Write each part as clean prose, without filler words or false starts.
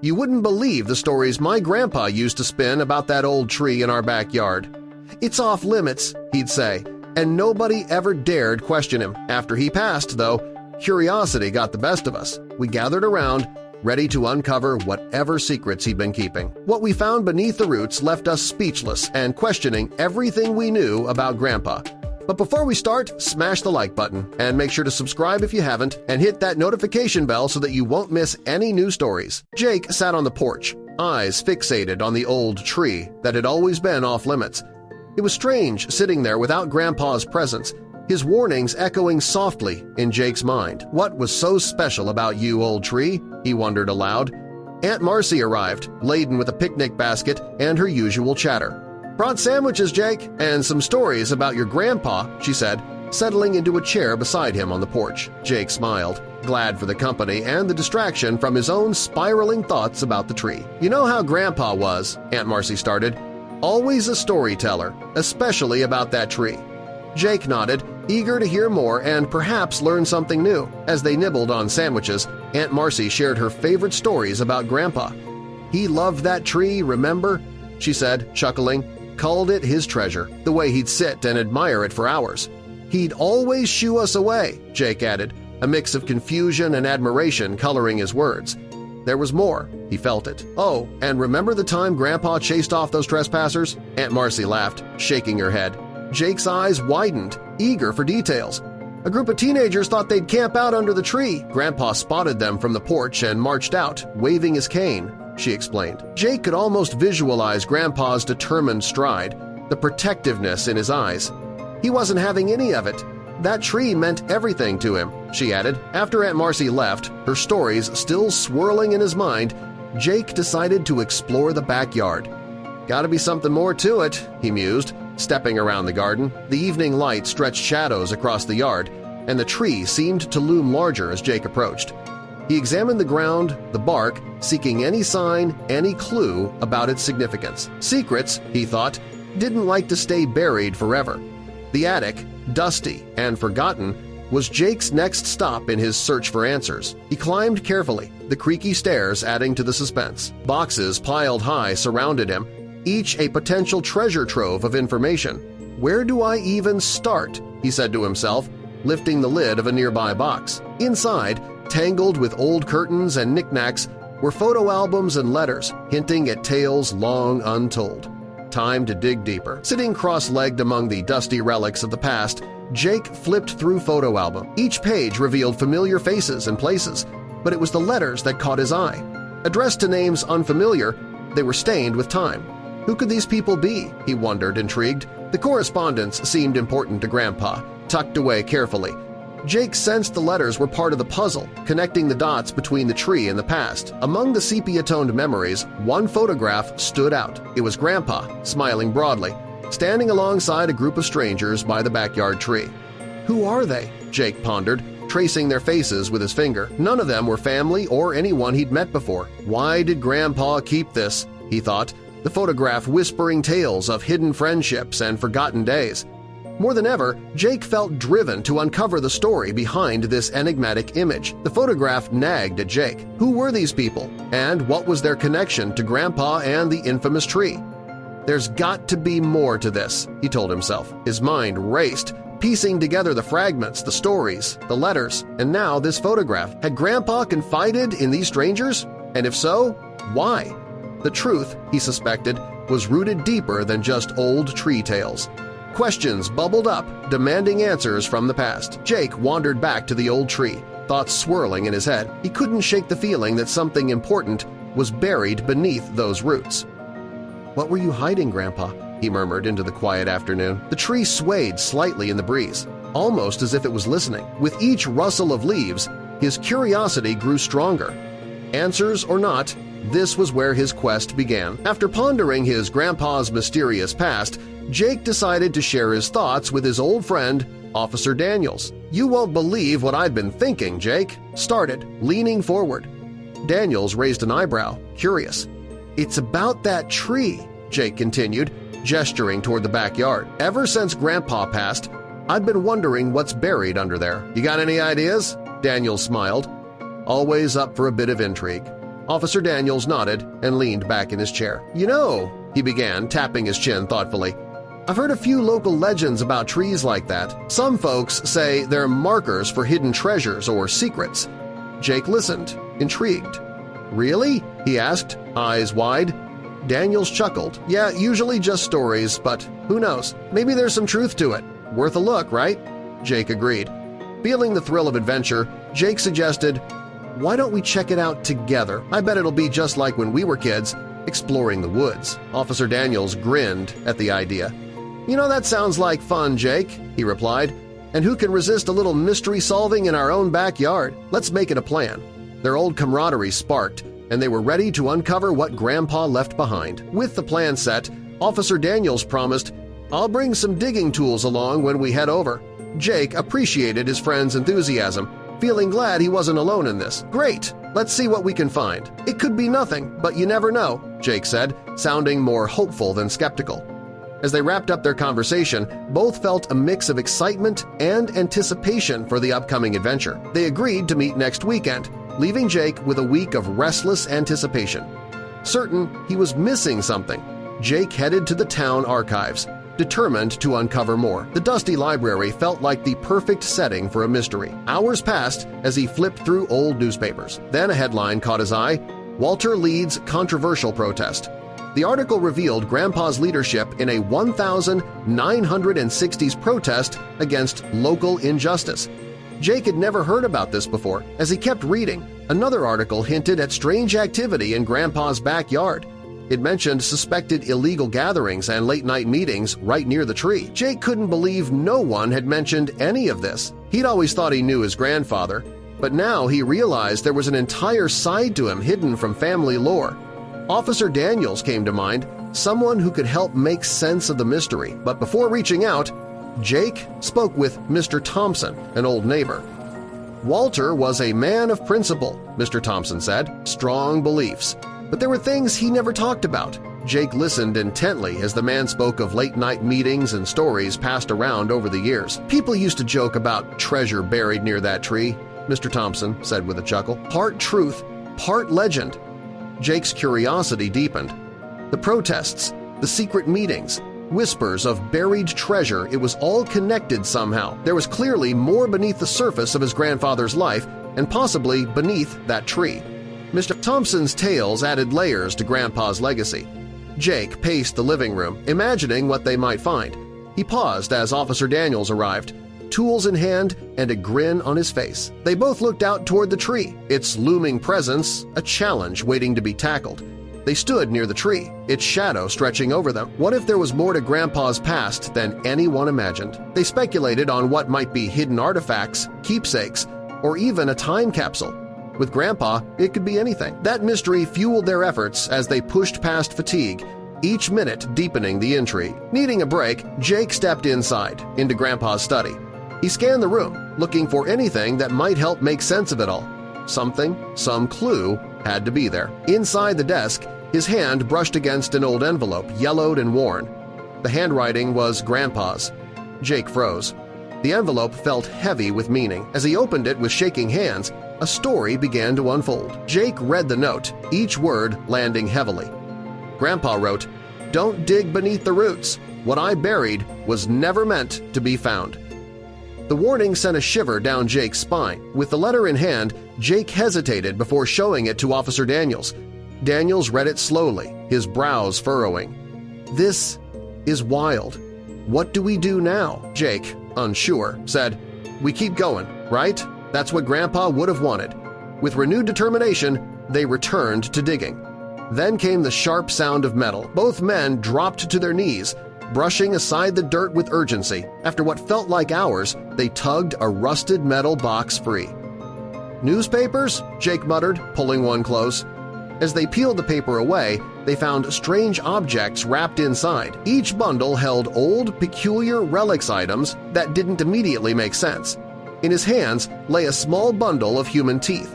"You wouldn't believe the stories my grandpa used to spin about that old tree in our backyard. It's off limits," he'd say, and nobody ever dared question him. After he passed, though, curiosity got the best of us. We gathered around, ready to uncover whatever secrets he'd been keeping. What we found beneath the roots left us speechless and questioning everything we knew about Grandpa. But before we start, smash the like button and make sure to subscribe if you haven't and hit that notification bell so that you won't miss any new stories. Jake sat on the porch, eyes fixated on the old tree that had always been off-limits. It was strange sitting there without Grandpa's presence, his warnings echoing softly in Jake's mind. What was so special about you, old tree? He wondered aloud. Aunt Marcy arrived, laden with a picnic basket and her usual chatter. "Brought sandwiches, Jake, and some stories about your grandpa," she said, settling into a chair beside him on the porch. Jake smiled, glad for the company and the distraction from his own spiraling thoughts about the tree. "You know how Grandpa was," Aunt Marcy started. "Always a storyteller, especially about that tree." Jake nodded, eager to hear more and perhaps learn something new. As they nibbled on sandwiches, Aunt Marcy shared her favorite stories about Grandpa. "He loved that tree, remember?" she said, chuckling. "Called it his treasure, the way he'd sit and admire it for hours. He'd always shoo us away," Jake added, a mix of confusion and admiration coloring his words. There was more. He felt it. "Oh, and remember the time Grandpa chased off those trespassers?" Aunt Marcy laughed, shaking her head. Jake's eyes widened, eager for details. "A group of teenagers thought they'd camp out under the tree. Grandpa spotted them from the porch and marched out, waving his cane," she explained. Jake could almost visualize Grandpa's determined stride, the protectiveness in his eyes. He wasn't having any of it. That tree meant everything to him, she added. After Aunt Marcy left, her stories still swirling in his mind, Jake decided to explore the backyard. "Gotta be something more to it," he mused, stepping around the garden. The evening light stretched shadows across the yard, and the tree seemed to loom larger as Jake approached. He examined the ground, the bark, seeking any sign, any clue about its significance. Secrets, he thought, didn't like to stay buried forever. The attic, dusty and forgotten, was Jake's next stop in his search for answers. He climbed carefully, the creaky stairs adding to the suspense. Boxes piled high surrounded him, each a potential treasure trove of information. "Where do I even start?" he said to himself, lifting the lid of a nearby box. Inside, tangled with old curtains and knickknacks, were photo albums and letters hinting at tales long untold. Time to dig deeper. Sitting cross-legged among the dusty relics of the past, Jake flipped through photo album. Each page revealed familiar faces and places, but it was the letters that caught his eye. Addressed to names unfamiliar, they were stained with time. Who could these people be? He wondered, intrigued. The correspondence seemed important to Grandpa, tucked away carefully. Jake sensed the letters were part of the puzzle, connecting the dots between the tree and the past. Among the sepia-toned memories, one photograph stood out. It was Grandpa, smiling broadly, standing alongside a group of strangers by the backyard tree. "Who are they?" Jake pondered, tracing their faces with his finger. None of them were family or anyone he'd met before. Why did Grandpa keep this? He thought, the photograph whispering tales of hidden friendships and forgotten days. More than ever, Jake felt driven to uncover the story behind this enigmatic image. The photograph nagged at Jake. Who were these people, and what was their connection to Grandpa and the infamous tree? "There's got to be more to this," he told himself. His mind raced, piecing together the fragments, the stories, the letters, and now this photograph. Had Grandpa confided in these strangers? And if so, why? The truth, he suspected, was rooted deeper than just old tree tales. Questions bubbled up, demanding answers from the past. Jake wandered back to the old tree, thoughts swirling in his head. He couldn't shake the feeling that something important was buried beneath those roots. "What were you hiding, Grandpa?" he murmured into the quiet afternoon. The tree swayed slightly in the breeze, almost as if it was listening. With each rustle of leaves, his curiosity grew stronger. Answers or not, this was where his quest began. After pondering his grandpa's mysterious past, Jake decided to share his thoughts with his old friend, Officer Daniels. "You won't believe what I've been thinking," Jake started, leaning forward. Daniels raised an eyebrow, curious. "It's about that tree," Jake continued, gesturing toward the backyard. "Ever since Grandpa passed, I've been wondering what's buried under there. You got any ideas?" Daniels smiled, always up for a bit of intrigue. Officer Daniels nodded and leaned back in his chair. "You know," he began, tapping his chin thoughtfully, "I've heard a few local legends about trees like that. Some folks say they're markers for hidden treasures or secrets." Jake listened, intrigued. "Really?" he asked, eyes wide. Daniels chuckled. "Yeah, usually just stories, but who knows? Maybe there's some truth to it. Worth a look, right?" Jake agreed. Feeling the thrill of adventure, Jake suggested, "Why don't we check it out together? I bet it'll be just like when we were kids, exploring the woods." Officer Daniels grinned at the idea. "You know, that sounds like fun, Jake," he replied. "And who can resist a little mystery solving in our own backyard? Let's make it a plan." Their old camaraderie sparked, and they were ready to uncover what Grandpa left behind. With the plan set, Officer Daniels promised, "I'll bring some digging tools along when we head over." Jake appreciated his friend's enthusiasm, feeling glad he wasn't alone in this. "Great! Let's see what we can find. It could be nothing, but you never know," Jake said, sounding more hopeful than skeptical. As they wrapped up their conversation, both felt a mix of excitement and anticipation for the upcoming adventure. They agreed to meet next weekend, leaving Jake with a week of restless anticipation. Certain he was missing something, Jake headed to the town archives, determined to uncover more. The dusty library felt like the perfect setting for a mystery. Hours passed as he flipped through old newspapers. Then a headline caught his eye: "Walter leads controversial protest." The article revealed Grandpa's leadership in a 1960s protest against local injustice. Jake had never heard about this before. As he kept reading, another article hinted at strange activity in Grandpa's backyard. It mentioned suspected illegal gatherings and late-night meetings right near the tree. Jake couldn't believe no one had mentioned any of this. He'd always thought he knew his grandfather, but now he realized there was an entire side to him hidden from family lore. Officer Daniels came to mind, someone who could help make sense of the mystery, but before reaching out, Jake spoke with Mr. Thompson, an old neighbor. Walter was a man of principle, Mr. Thompson said, strong beliefs. But there were things he never talked about. Jake listened intently as the man spoke of late-night meetings and stories passed around over the years. "People used to joke about treasure buried near that tree," Mr. Thompson said with a chuckle. "Part truth, part legend." Jake's curiosity deepened. The protests, the secret meetings, whispers of buried treasure, it was all connected somehow. There was clearly more beneath the surface of his grandfather's life and possibly beneath that tree. Mr. Thompson's tales added layers to Grandpa's legacy. Jake paced the living room, imagining what they might find. He paused as Officer Daniels arrived, tools in hand and a grin on his face. They both looked out toward the tree, its looming presence a challenge waiting to be tackled. They stood near the tree, its shadow stretching over them. What if there was more to Grandpa's past than anyone imagined? They speculated on what might be hidden artifacts, keepsakes, or even a time capsule. With Grandpa, it could be anything. That mystery fueled their efforts as they pushed past fatigue, each minute deepening the intrigue. Needing a break, Jake stepped inside, into Grandpa's study. He scanned the room, looking for anything that might help make sense of it all. Something, some clue, had to be there. Inside the desk, his hand brushed against an old envelope, yellowed and worn. The handwriting was Grandpa's. Jake froze. The envelope felt heavy with meaning. As he opened it with shaking hands, a story began to unfold. Jake read the note, each word landing heavily. Grandpa wrote, "Don't dig beneath the roots. What I buried was never meant to be found." The warning sent a shiver down Jake's spine. With the letter in hand, Jake hesitated before showing it to Officer Daniels. Daniels read it slowly, his brows furrowing. "This is wild. What do we do now?" Jake, unsure, said, "We keep going, right? That's what Grandpa would have wanted." With renewed determination, they returned to digging. Then came the sharp sound of metal. Both men dropped to their knees, brushing aside the dirt with urgency. After what felt like hours, they tugged a rusted metal box free. "Newspapers?" Jake muttered, pulling one close. As they peeled the paper away, they found strange objects wrapped inside. Each bundle held old, peculiar relics items that didn't immediately make sense. In his hands lay a small bundle of human teeth.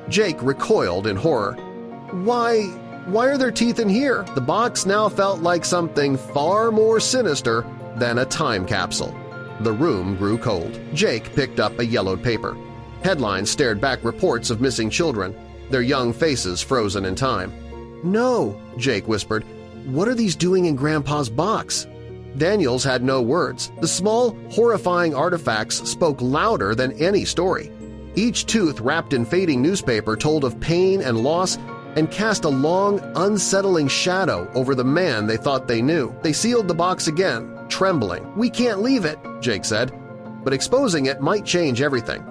Jake recoiled in horror. Why are there teeth in here? The box now felt like something far more sinister than a time capsule. The room grew cold. Jake picked up a yellowed paper. Headlines stared back reports of missing children. their young faces frozen in time. "No," Jake whispered. "What are these doing in Grandpa's box?" Daniels had no words. The small, horrifying artifacts spoke louder than any story. Each tooth wrapped in fading newspaper told of pain and loss and cast a long, unsettling shadow over the man they thought they knew. They sealed the box again, trembling. "We can't leave it," Jake said. But exposing it might change everything.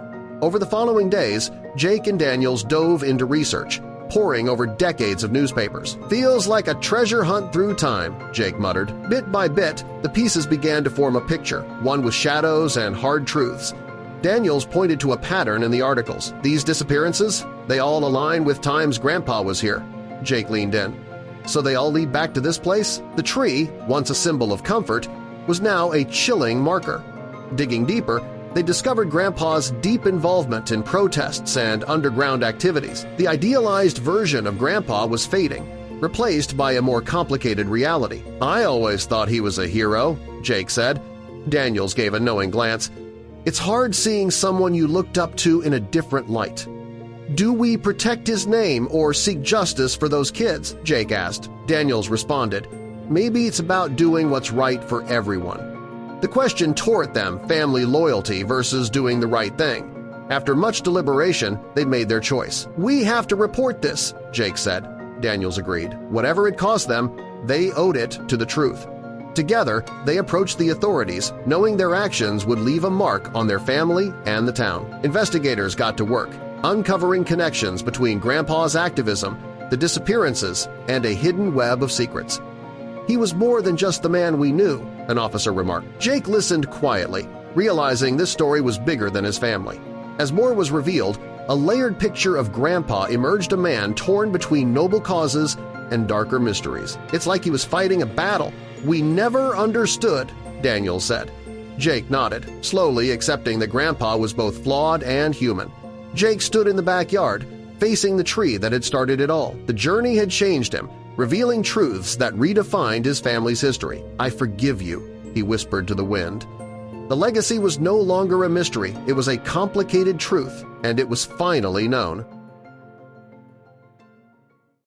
Over the following days, Jake and Daniels dove into research, poring over decades of newspapers. "Feels like a treasure hunt through time," Jake muttered. Bit by bit, the pieces began to form a picture, one with shadows and hard truths. Daniels pointed to a pattern in the articles. "These disappearances? They all align with times Grandpa was here." Jake leaned in. "So they all lead back to this place?" The tree, once a symbol of comfort, was now a chilling marker. Digging deeper, they discovered Grandpa's deep involvement in protests and underground activities. The idealized version of Grandpa was fading, replaced by a more complicated reality. "I always thought he was a hero," Jake said. Daniels gave a knowing glance. "It's hard seeing someone you looked up to in a different light." "Do we protect his name or seek justice for those kids?" Jake asked. Daniels responded, "Maybe it's about doing what's right for everyone." The question tore at them, family loyalty versus doing the right thing. After much deliberation, they'd made their choice. "We have to report this," Jake said. Daniels agreed. Whatever it cost them, they owed it to the truth. Together, they approached the authorities, knowing their actions would leave a mark on their family and the town. Investigators got to work, uncovering connections between Grandpa's activism, the disappearances, and a hidden web of secrets. "He was more than just the man we knew," an officer remarked. Jake listened quietly, realizing this story was bigger than his family. As more was revealed, a layered picture of Grandpa emerged, a man torn between noble causes and darker mysteries. "It's like he was fighting a battle we never understood," Daniels said. Jake nodded, slowly accepting that Grandpa was both flawed and human. Jake stood in the backyard, facing the tree that had started it all. The journey had changed him, revealing truths that redefined his family's history. "I forgive you," he whispered to the wind. The legacy was no longer a mystery, it was a complicated truth, and it was finally known.